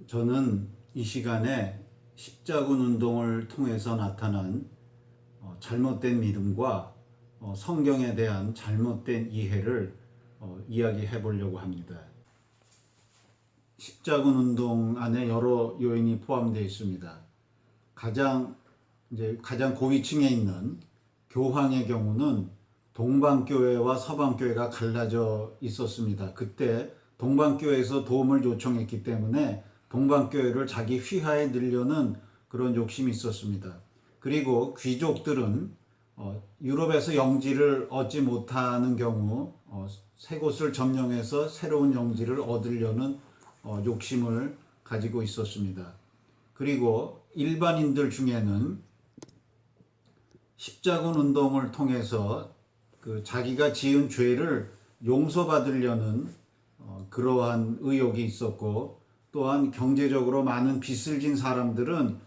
저는 이 시간에 십자군 운동을 통해서 나타난 잘못된 믿음과 성경에 대한 잘못된 이해를 이야기해 보려고 합니다. 십자군 운동 안에 여러 요인이 포함되어 있습니다. 가장 고위층에 있는 교황의 경우는 동방교회와 서방교회가 갈라져 있었습니다. 그때 동방교회에서 도움을 요청했기 때문에 동방교회를 자기 휘하에 늘려는 그런 욕심이 있었습니다. 그리고 귀족들은 유럽에서 영지를 얻지 못하는 경우 새 곳을 점령해서 새로운 영지를 얻으려는 욕심을 가지고 있었습니다. 그리고 일반인들 중에는 십자군 운동을 통해서 자기가 지은 죄를 용서받으려는 그러한 의욕이 있었고, 또한 경제적으로 많은 빚을 진 사람들은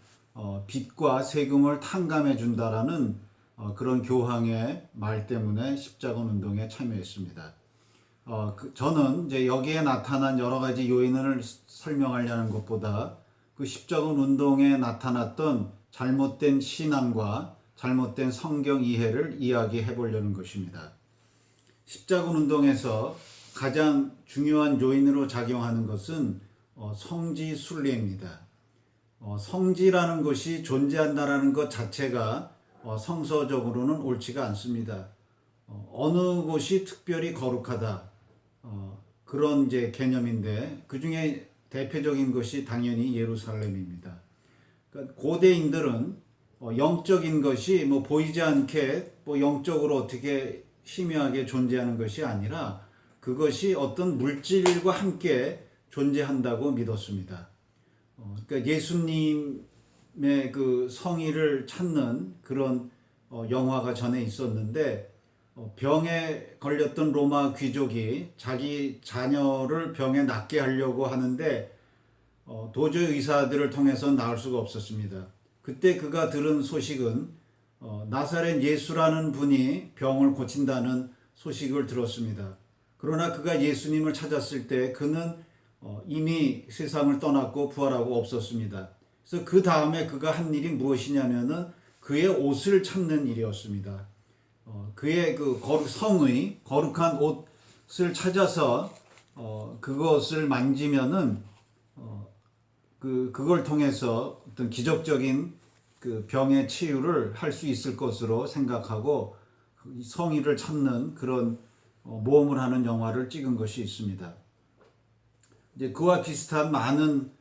빚과 세금을 탕감해 준다라는 그런 교황의 말 때문에 십자군 운동에 참여했습니다. 저는 이제 여기에 나타난 여러 가지 요인을 설명하려는 것보다 그 십자군 운동에 나타났던 잘못된 신앙과 잘못된 성경 이해를 이야기해 보려는 것입니다. 십자군 운동에서 가장 중요한 요인으로 작용하는 것은 성지 순례입니다. 성지라는 것이 존재한다라는 것 자체가 성서적으로는 옳지가 않습니다. 어느 곳이 특별히 거룩하다, 그런 이제 개념인데, 그 중에 대표적인 것이 당연히 예루살렘입니다. 그러니까 고대인들은 영적인 것이 보이지 않게 영적으로 어떻게 희미하게 존재하는 것이 아니라 그것이 어떤 물질과 함께 존재한다고 믿었습니다. 그러니까 예수님의 그 성의를 찾는 그런 영화가 전에 있었는데, 병에 걸렸던 로마 귀족이 자기 자녀를 병에 낫게 하려고 하는데 도저히 의사들을 통해서 나을 수가 없었습니다. 그때 그가 들은 소식은 나사렛 예수라는 분이 병을 고친다는 소식을 들었습니다. 그러나 그가 예수님을 찾았을 때 그는 이미 세상을 떠났고 부활하고 없었습니다. 그래서 그 다음에 그가 한 일이 무엇이냐면은 그의 옷을 찾는 일이었습니다. 그의 그 성의 거룩한 옷을 찾아서 그것을 만지면은 그걸 통해서 어떤 기적적인 그 병의 치유를 할 수 있을 것으로 생각하고 성의를 찾는 그런 모험을 하는 영화를 찍은 것이 있습니다. 이제 그와 비슷한 많은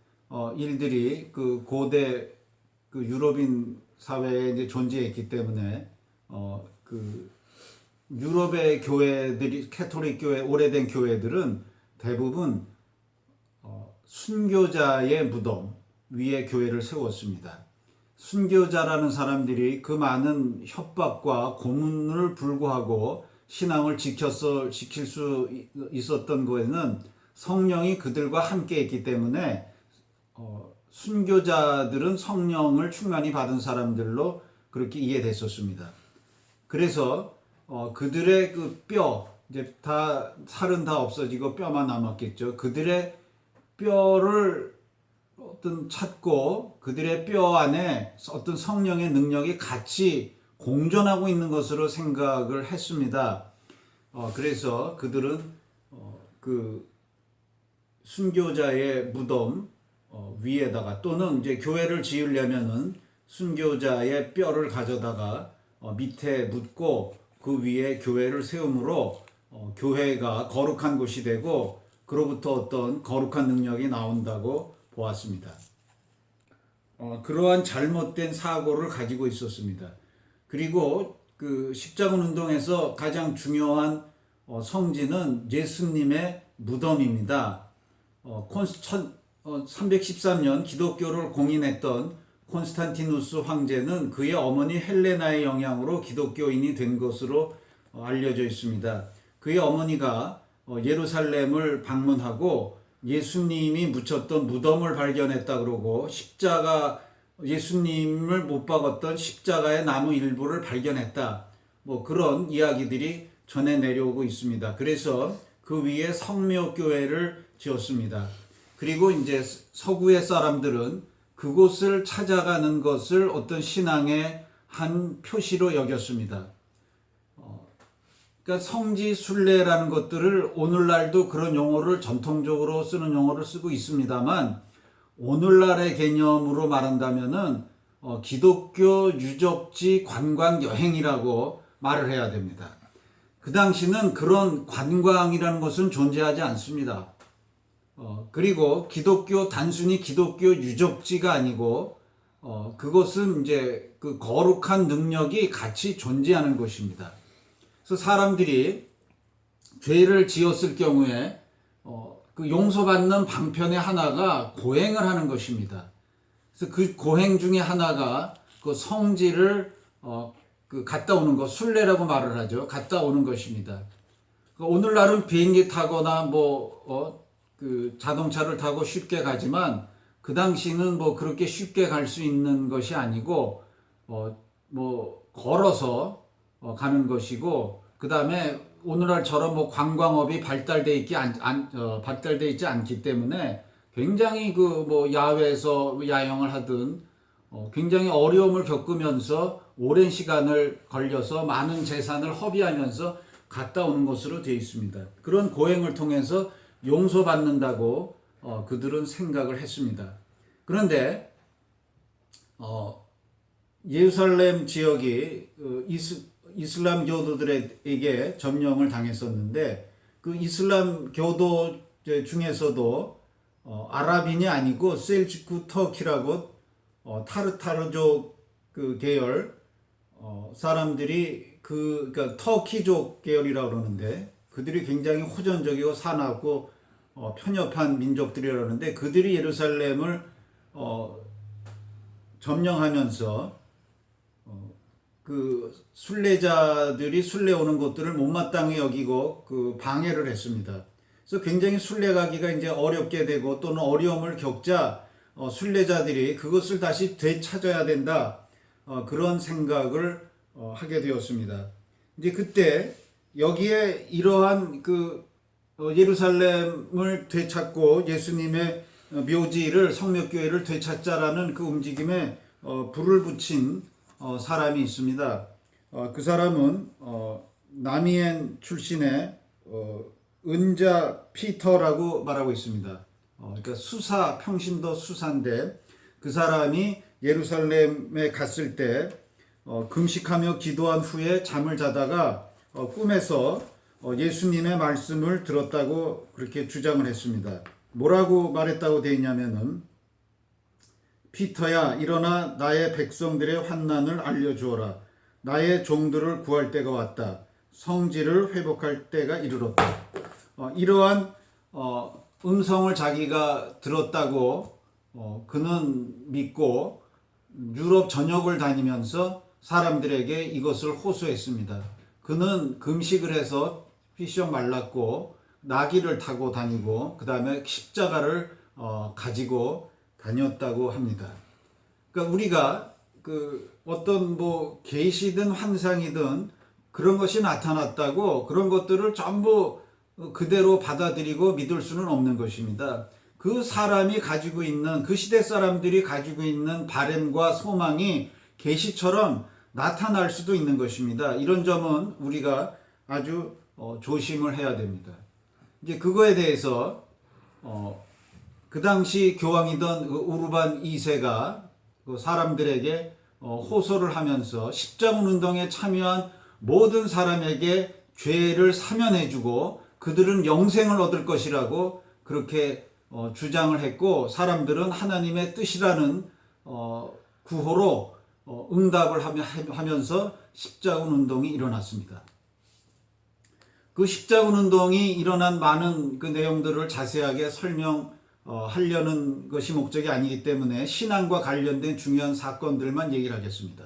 일들이 그 고대 그 유럽인 사회에 이제 존재했기 때문에 그 유럽의 교회들이, 캐톨릭 교회, 오래된 교회들은 대부분 순교자의 무덤 위에 교회를 세웠습니다. 순교자라는 사람들이 그 많은 협박과 고문을 불구하고 신앙을 지킬 수 있었던 거에는 성령이 그들과 함께 있기 때문에 순교자들은 성령을 충만히 받은 사람들로 그렇게 이해됐었습니다. 그래서 그들의 그 뼈, 이제 다 살은 다 없어지고 뼈만 남았겠죠. 그들의 뼈를 찾고 그들의 뼈 안에 어떤 성령의 능력이 같이 공존하고 있는 것으로 생각을 했습니다. 그래서 그들은 그 순교자의 무덤 위에다가, 또는 이제 교회를 지으려면은 순교자의 뼈를 가져다가 밑에 묻고 그 위에 교회를 세움으로 교회가 거룩한 곳이 되고 그로부터 어떤 거룩한 능력이 나온다고 보았습니다. 그러한 잘못된 사고를 가지고 있었습니다. 그리고 그 십자군 운동에서 가장 중요한 성지는 예수님의 무덤입니다. 313년 기독교를 공인했던 콘스탄티누스 황제는 그의 어머니 헬레나의 영향으로 기독교인이 된 것으로 알려져 있습니다. 그의 어머니가 예루살렘을 방문하고 예수님이 묻혔던 무덤을 발견했다 그러고, 예수님을 못 박았던 십자가의 나무 일부를 발견했다, 그런 이야기들이 전해 내려오고 있습니다. 그래서 그 위에 성묘교회를 지었습니다. 그리고 이제 서구의 사람들은 그곳을 찾아가는 것을 어떤 신앙의 한 표시로 여겼습니다. 그러니까 성지 순례라는 것들을 오늘날도 그런 용어를 전통적으로 쓰는 용어를 쓰고 있습니다만, 오늘날의 개념으로 말한다면은 기독교 유적지 관광 여행이라고 말을 해야 됩니다. 그 당시는 그런 관광이라는 것은 존재하지 않습니다. 그리고 단순히 기독교 유적지가 아니고, 그것은 이제 그 거룩한 능력이 같이 존재하는 것입니다. 그래서 사람들이 죄를 지었을 경우에, 그 용서받는 방편의 하나가 고행을 하는 것입니다. 그래서 그 고행 중에 하나가 그 성지를 그 갔다 오는 것, 순례라고 말을 하죠. 갔다 오는 것입니다. 오늘날은 비행기 타거나 그 자동차를 타고 쉽게 가지만, 그 당시는 그렇게 쉽게 갈 수 있는 것이 아니고 걸어서 가는 것이고, 그 다음에 오늘날처럼 관광업이 발달돼 있지 않기 때문에 굉장히 야외에서 야영을 하든 굉장히 어려움을 겪으면서 오랜 시간을 걸려서 많은 재산을 허비하면서 갔다 오는 것으로 되어 있습니다. 그런 고행을 통해서 용서받는다고 그들은 생각을 했습니다. 그런데 예루살렘 지역이 이슬람 교도들에게 점령을 당했었는데, 그 이슬람 교도 중에서도 아랍인이 아니고 셀주크 터키라고 타르타르족 그 계열 사람들이 그러니까 터키족 계열이라고 그러는데, 그들이 굉장히 호전적이고 사납고 편협한 민족들이라고 그러는데, 그들이 예루살렘을 점령하면서 그 순례자들이 순례 오는 곳들을 못마땅히 여기고 그 방해를 했습니다. 그래서 굉장히 순례 가기가 이제 어렵게 되고, 또는 어려움을 겪자 순례자들이 그것을 다시 되찾아야 된다, 그런 생각을 하게 되었습니다. 이제 그때 여기에 이러한 그 예루살렘을 되찾고 예수님의 묘지를, 성묘교회를 되찾자라는 그 움직임에 불을 붙인 사람이 있습니다. 그 사람은 나미엔 출신의 은자 피터라고 말하고 있습니다. 그러니까 평신도 수사인데, 그 사람이 예루살렘에 갔을 때 금식하며 기도한 후에 잠을 자다가 꿈에서 예수님의 말씀을 들었다고 그렇게 주장을 했습니다. 뭐라고 말했다고 되어 있냐면은, 피터야, 일어나 나의 백성들의 환난을 알려주어라. 나의 종들을 구할 때가 왔다. 성지를 회복할 때가 이르렀다. 이러한 음성을 자기가 들었다고 그는 믿고 유럽 전역을 다니면서 사람들에게 이것을 호소했습니다. 그는 금식을 해서 휘쩍 말랐고 나귀를 타고 다니고, 그 다음에 십자가를 가지고 다녔다고 합니다. 그러니까 우리가 어떤 계시든 환상이든 그런 것이 나타났다고 그런 것들을 전부 그대로 받아들이고 믿을 수는 없는 것입니다. 그 사람이 가지고 있는, 그 시대 사람들이 가지고 있는 바램과 소망이 계시처럼 나타날 수도 있는 것입니다. 이런 점은 우리가 아주 조심을 해야 됩니다. 이제 그거에 대해서 그 당시 교황이던 우르반 2세가 사람들에게 호소를 하면서 십자군 운동에 참여한 모든 사람에게 죄를 사면해주고 그들은 영생을 얻을 것이라고 그렇게 주장을 했고, 사람들은 하나님의 뜻이라는 구호로 응답을 하면서 십자군 운동이 일어났습니다. 그 십자군 운동이 일어난 많은 그 내용들을 자세하게 설명하려는 것이 목적이 아니기 때문에 신앙과 관련된 중요한 사건들만 얘기를 하겠습니다.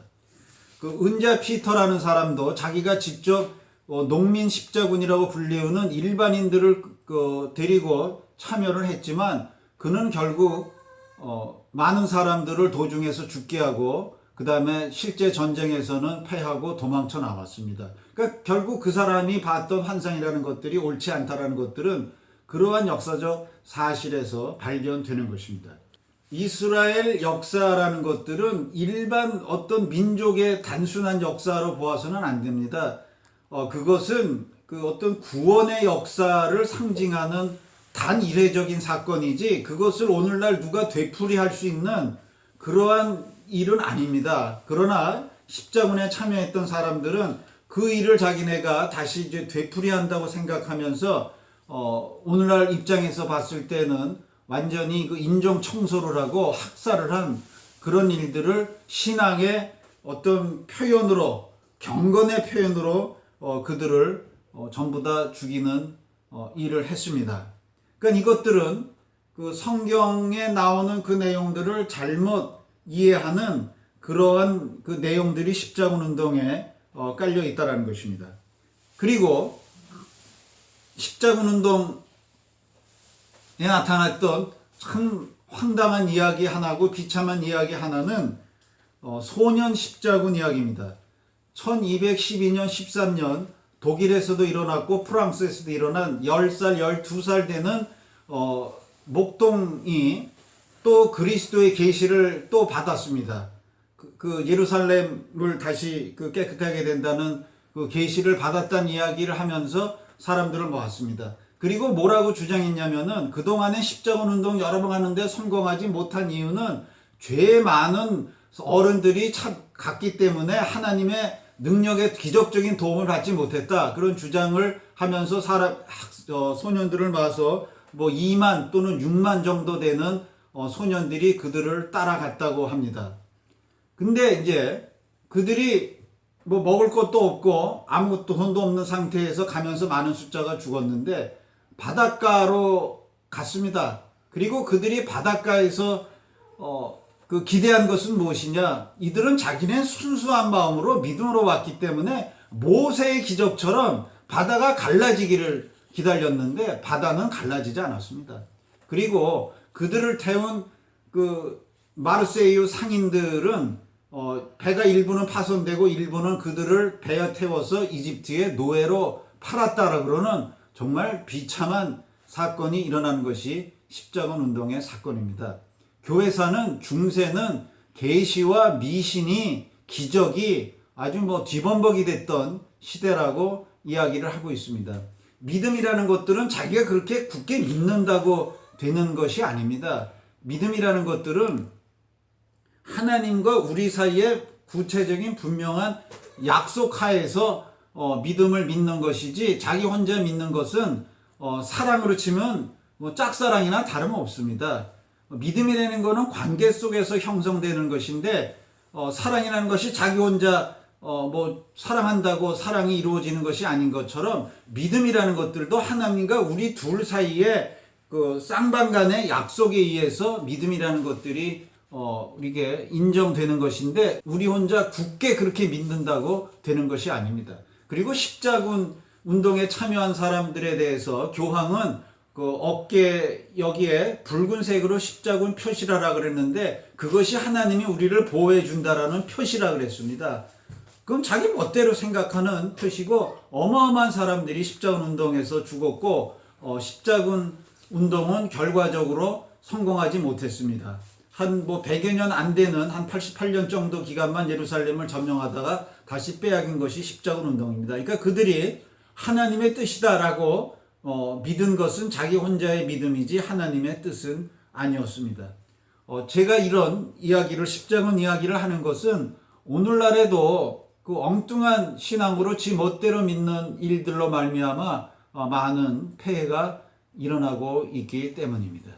그 은자 피터라는 사람도 자기가 직접 농민 십자군이라고 불리우는 일반인들을 데리고 참여를 했지만, 그는 결국 많은 사람들을 도중에서 죽게 하고 그 다음에 실제 전쟁에서는 패하고 도망쳐 나왔습니다. 그러니까 결국 그 사람이 봤던 환상이라는 것들이 옳지 않다라는 것들은 그러한 역사적 사실에서 발견되는 것입니다. 이스라엘 역사라는 것들은 일반 어떤 민족의 단순한 역사로 보아서는 안 됩니다. 그것은 그 어떤 구원의 역사를 상징하는 단 이례적인 사건이지 그것을 오늘날 누가 되풀이할 수 있는 그러한 일은 아닙니다. 그러나 십자군에 참여했던 사람들은 그 일을 자기네가 다시 이제 되풀이한다고 생각하면서 오늘날 입장에서 봤을 때는 완전히 그 인종 청소를 하고 학살을 한 그런 일들을 신앙의 어떤 표현으로 경건의 표현으로 그들을 전부 다 죽이는 일을 했습니다. 그러니까 이것들은 그 성경에 나오는 그 내용들을 잘못 이해하는 그러한 그 내용들이 십자군 운동에 깔려 있다는 것입니다. 그리고 십자군 운동에 나타났던 참 황당한 이야기 하나고 비참한 이야기 하나는 소년 십자군 이야기입니다. 1212년 13년 독일에서도 일어났고 프랑스에서도 일어난 10살 12살 되는 목동이 또 그리스도의 계시를 또 받았습니다. 그 예루살렘을 다시 그 깨끗하게 된다는 그 계시를 받았다는 이야기를 하면서 사람들을 모았습니다. 그리고 뭐라고 주장했냐면은 그동안에 십자군 운동 여러 번 하는데 성공하지 못한 이유는 죄 많은 어른들이 참 갔기 때문에 하나님의 능력의 기적적인 도움을 받지 못했다. 그런 주장을 하면서 소년들을 모아서 뭐 2만 또는 6만 정도 되는 소년들이 그들을 따라갔다고 합니다. 근데 이제 그들이 뭐 먹을 것도 없고 아무것도 돈도 없는 상태에서 가면서 많은 숫자가 죽었는데 바닷가로 갔습니다. 그리고 그들이 바닷가에서 그 기대한 것은 무엇이냐? 이들은 자기네 순수한 마음으로 믿음으로 왔기 때문에 모세의 기적처럼 바다가 갈라지기를 기다렸는데 바다는 갈라지지 않았습니다. 그리고 그들을 태운 그 마르세유 상인들은 배가 일부는 파손되고 일부는 그들을 배에 태워서 이집트의 노예로 팔았다라 그러는 정말 비참한 사건이 일어난 것이 십자군 운동의 사건입니다. 교회사는 중세는 계시와 미신이 기적이 아주 뭐 뒤범벅이 됐던 시대라고 이야기를 하고 있습니다. 믿음이라는 것들은 자기가 그렇게 굳게 믿는다고 되는 것이 아닙니다. 믿음이라는 것들은 하나님과 우리 사이에 구체적인 분명한 약속하에서 믿음을 믿는 것이지 자기 혼자 믿는 것은 사랑으로 치면 뭐 짝사랑이나 다름없습니다. 믿음이라는 것은 관계 속에서 형성되는 것인데 사랑이라는 것이 자기 혼자 뭐 사랑한다고 사랑이 이루어지는 것이 아닌 것처럼 믿음이라는 것들도 하나님과 우리 둘 사이에 그 쌍방간의 약속에 의해서 믿음이라는 것들이 이게 인정되는 것인데 우리 혼자 굳게 그렇게 믿는다고 되는 것이 아닙니다. 그리고 십자군 운동에 참여한 사람들에 대해서 교황은 그 어깨 여기에 붉은색으로 십자군 표시라라 그랬는데 그것이 하나님이 우리를 보호해 준다라는 표시라 그랬습니다. 그럼 자기 멋대로 생각하는 표시고 어마어마한 사람들이 십자군 운동에서 죽었고 십자군 운동은 결과적으로 성공하지 못했습니다. 한 뭐 100여 년 안 되는 한 88년 정도 기간만 예루살렘을 점령하다가 다시 빼앗긴 것이 십자군 운동입니다. 그러니까 그들이 하나님의 뜻이다라고 믿은 것은 자기 혼자의 믿음이지 하나님의 뜻은 아니었습니다. 제가 이런 이야기를 십자군 이야기를 하는 것은 오늘날에도 그 엉뚱한 신앙으로 지 멋대로 믿는 일들로 말미암아 많은 폐해가 일어나고 있기 때문입니다.